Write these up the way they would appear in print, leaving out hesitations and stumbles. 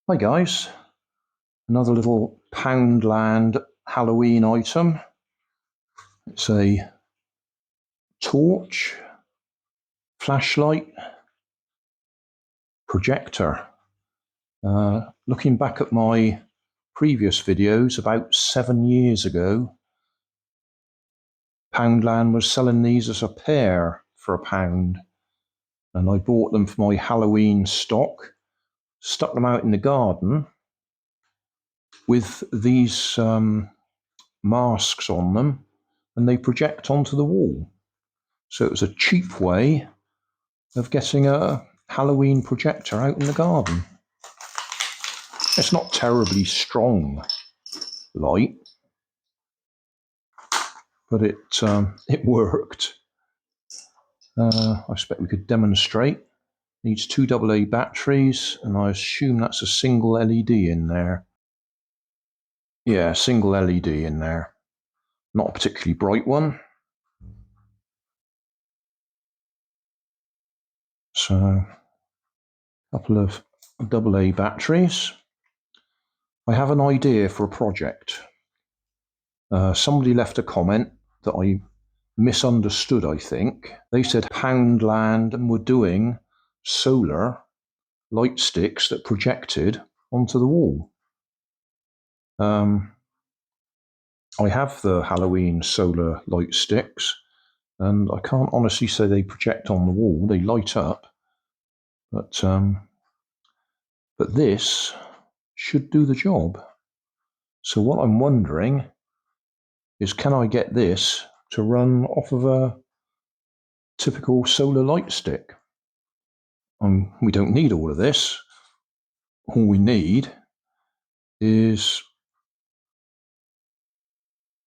Hi guys, another little Poundland Halloween item. It's a torch, flashlight, projector. Looking back at my previous videos, about 7 years ago, Poundland was selling these as a pair for £1, and I bought them for my Halloween stock, stuck them out in the garden with these masks on them, and they project onto the wall. So it was a cheap way of getting a Halloween projector out in the garden. It's not terribly strong light, but it worked. I expect we could demonstrate. Needs 2 AA batteries, and I assume that's a single LED in there. Yeah, single LED in there. Not a particularly bright one. So, a couple of AA batteries. I have an idea for a project. Somebody left a comment that I misunderstood, I think. They said Poundland were doing solar light sticks that projected onto the wall. I have the Halloween solar light sticks, and I can't honestly say they project on the wall. They light up, but this should do the job. So what I'm wondering is, can I get this to run off of a typical solar light stick? We don't need all of this. All we need is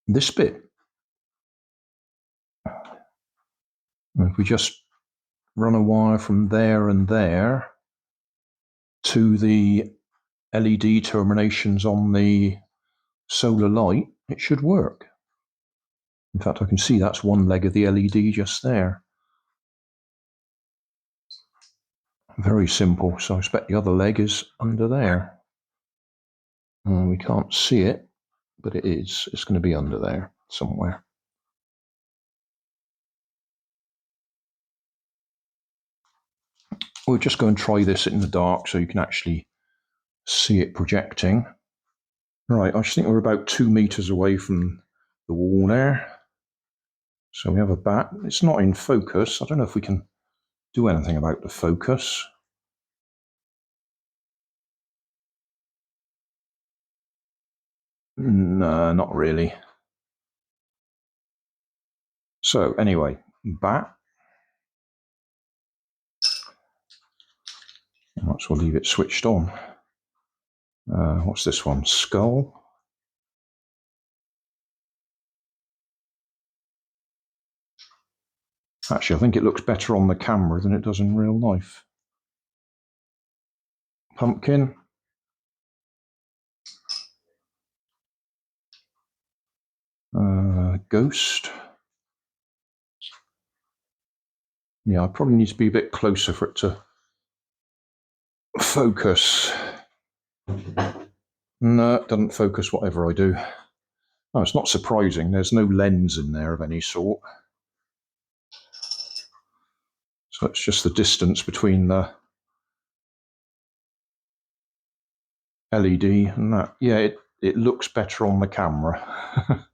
this bit. And if we just run a wire from there and there to the LED terminations on the solar light, it should work. In fact, I can see that's one leg of the LED just there. Very simple. So I expect the other leg is under there. We can't see it, but it is. It's going to be under there somewhere. We'll just go and try this in the dark so you can actually see it projecting. Right, I think we're about 2 meters away from the wall there. So we have a bat. It's not in focus. I don't know if we can do anything about the focus. No, not really. So anyway, bat. I might as well leave it switched on. What's this one? Skull. Actually, I think it looks better on the camera than it does in real life. Pumpkin. Ghost. Yeah, I probably need to be a bit closer for it to focus. No, it doesn't focus whatever I do. Oh, it's not surprising. There's no lens in there of any sort. So it's just the distance between the LED and that. Yeah, it looks better on the camera.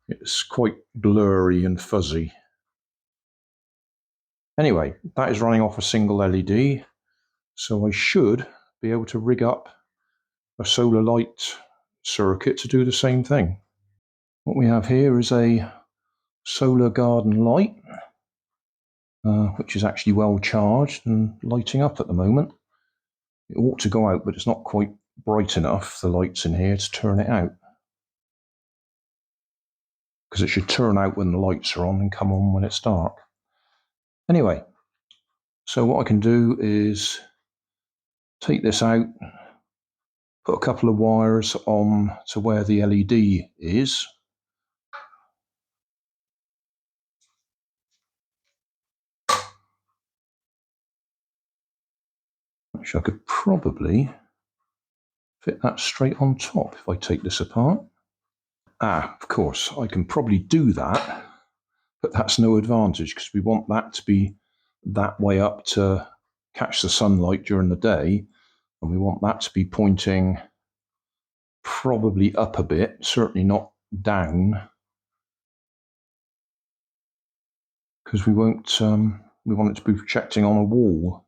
It's quite blurry and fuzzy. Anyway, that is running off a single LED, so I should be able to rig up a solar light circuit to do the same thing. What we have here is a solar garden light, which is actually well charged and lighting up at the moment. It ought to go out, but it's not quite bright enough, the lights in here, to turn it out. Because it should turn out when the lights are on and come on when it's dark. Anyway, so what I can do is take this out, put a couple of wires on to where the LED is. Which I could probably fit that straight on top if I take this apart. Of course, I can probably do that, but that's no advantage because we want that to be that way up to catch the sunlight during the day, and we want that to be pointing probably up a bit, certainly not down, because we want it to be projecting on a wall.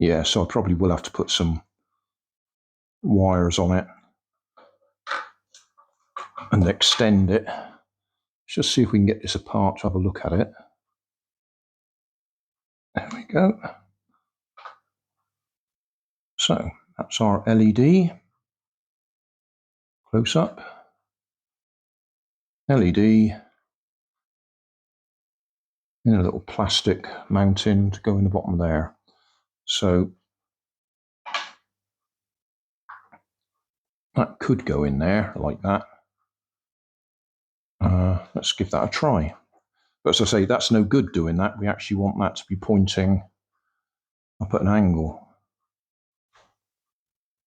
Yeah, so I probably will have to put some wires on it and extend it. Let's just see if we can get this apart to have a look at it. There we go. So that's our LED. Close up. LED in a little plastic mounting to go in the bottom there. So that could go in there like that. Let's give that a try. But as I say, that's no good doing that. We actually want that to be pointing up at an angle.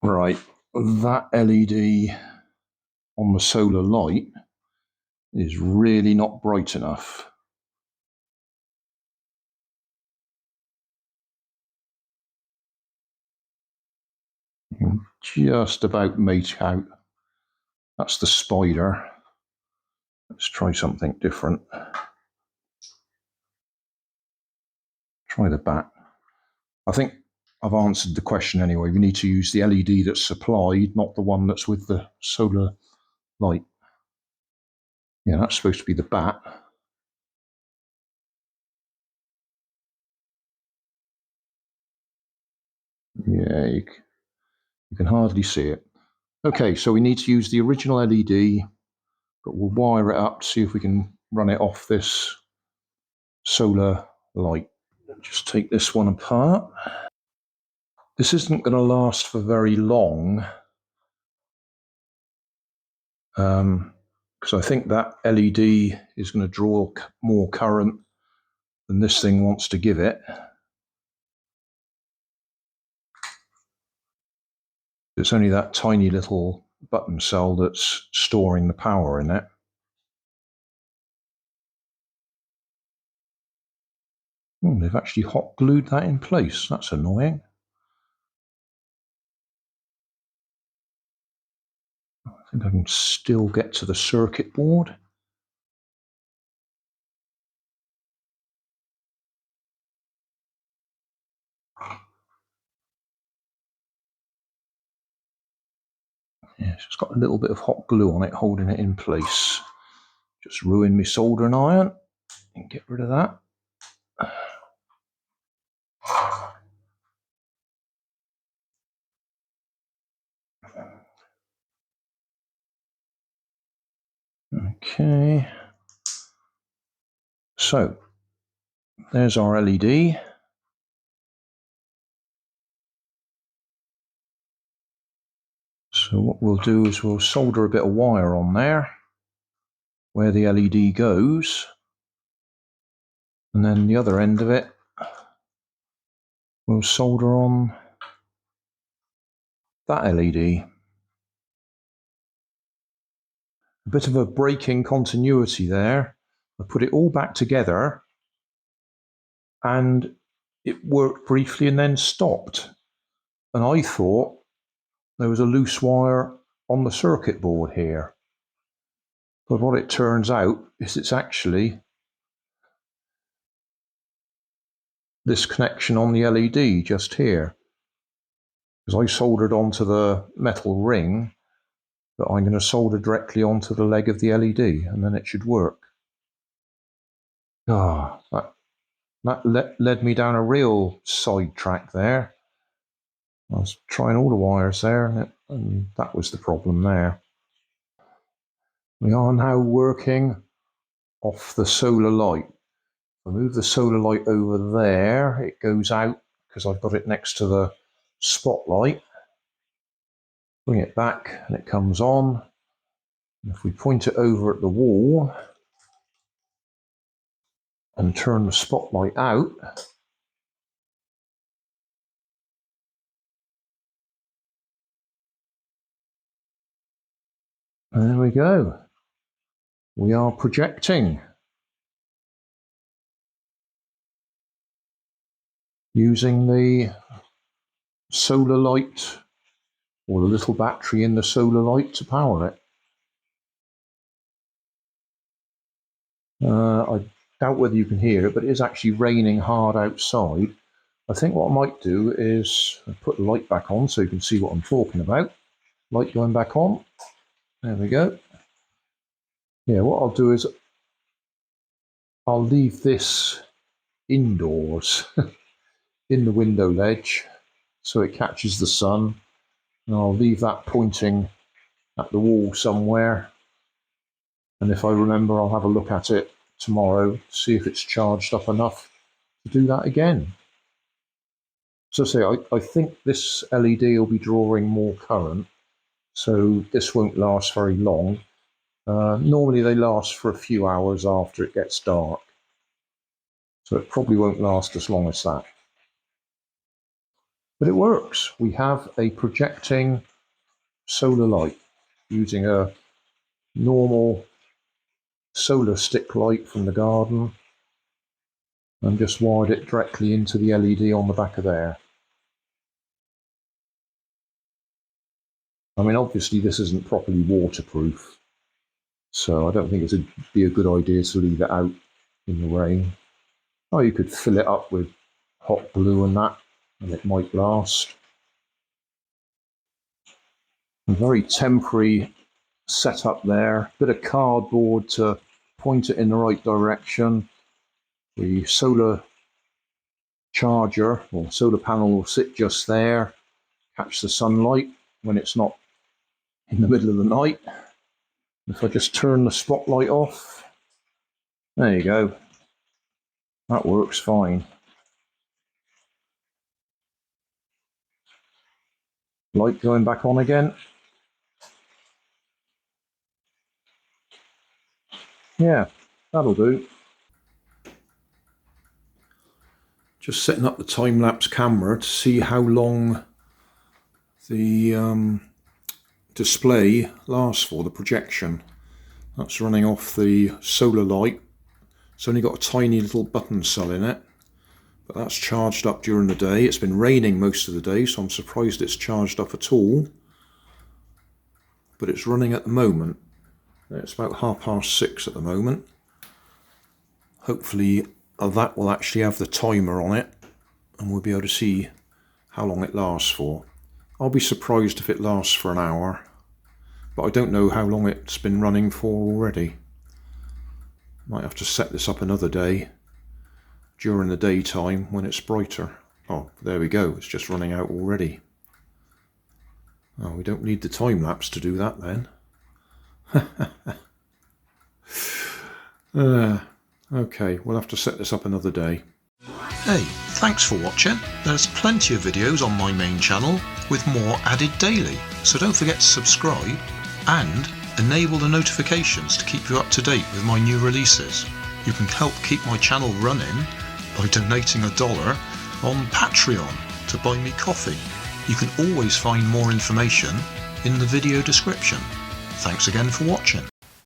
Right, that LED on the solar light is really not bright enough. Just about made out. That's the spider. Let's try something different. Try the bat. I think I've answered the question anyway. We need to use the LED that's supplied, not the one that's with the solar light. Yeah, that's supposed to be the bat. Yeah, you can hardly see it. Okay, so we need to use the original LED, but we'll wire it up to see if we can run it off this solar light. Just take this one apart. This isn't going to last for very long, because I think that LED is going to draw more current than this thing wants to give it. It's only that tiny little button cell that's storing the power in it. They've actually hot glued that in place. That's annoying. I think I can still get to the circuit board. Yes, it's got a little bit of hot glue on it, holding it in place. Just ruin my soldering iron and get rid of that. Okay. So, there's our LED. So what we'll do is we'll solder a bit of wire on there where the LED goes, and then the other end of it we'll solder on that LED. A bit of a break in continuity there. I put it all back together and it worked briefly and then stopped. And I thought there was a loose wire on the circuit board here. But what it turns out is it's actually this connection on the LED just here. Because I soldered onto the metal ring, but I'm going to solder directly onto the leg of the LED and then it should work. That led me down a real sidetrack there. I was trying all the wires there and that was the problem there. We are now working off the solar light. I move the solar light over there, it goes out because I've got it next to the spotlight. Bring it back and it comes on. And if we point it over at the wall and turn the spotlight out, There we go. We are projecting using the solar light, or the little battery in the solar light, to power it. I doubt whether you can hear it, but it is actually raining hard outside. I think what I might do is put the light back on so you can see what I'm talking about. Light going back on. There we go. Yeah, what I'll do is I'll leave this indoors in the window ledge so it catches the sun, and I'll leave that pointing at the wall somewhere, and if I remember I'll have a look at it tomorrow, see if it's charged up enough to do that again. So I think this LED will be drawing more current, so this won't last very long. Normally they last for a few hours after it gets dark, so it probably won't last as long as that. But it works. We have a projecting solar light using a normal solar stick light from the garden, and just wired it directly into the LED on the back of there. I mean, obviously this isn't properly waterproof, so I don't think it'd be a good idea to leave it out in the rain. Oh, you could fill it up with hot glue and that, and it might last. A very temporary setup there, bit of cardboard to point it in the right direction. The solar charger or solar panel will sit just there, catch the sunlight when it's not in the middle of the night. If I just turn the spotlight off, there you go. That works fine. Light going back on again. Yeah, that'll do. Just setting up the time-lapse camera to see how long the display lasts for, the projection. That's running off the solar light. It's only got a tiny little button cell in it, but that's charged up during the day. It's been raining most of the day, so I'm surprised it's charged up at all. But it's running at the moment. It's about 6:30 at the moment. Hopefully that will actually have the timer on it, and we'll be able to see how long it lasts for. I'll be surprised if it lasts for an hour, but I don't know how long it's been running for already. Might have to set this up another day during the daytime when it's brighter. Oh, there we go, it's just running out already. Oh, we don't need the time lapse to do that then. Okay, we'll have to set this up another day. Hey, thanks for watching. There's plenty of videos on my main channel with more added daily, so don't forget to subscribe and enable the notifications to keep you up to date with my new releases. You can help keep my channel running by donating $1 on Patreon to buy me coffee. You can always find more information in the video description. Thanks again for watching.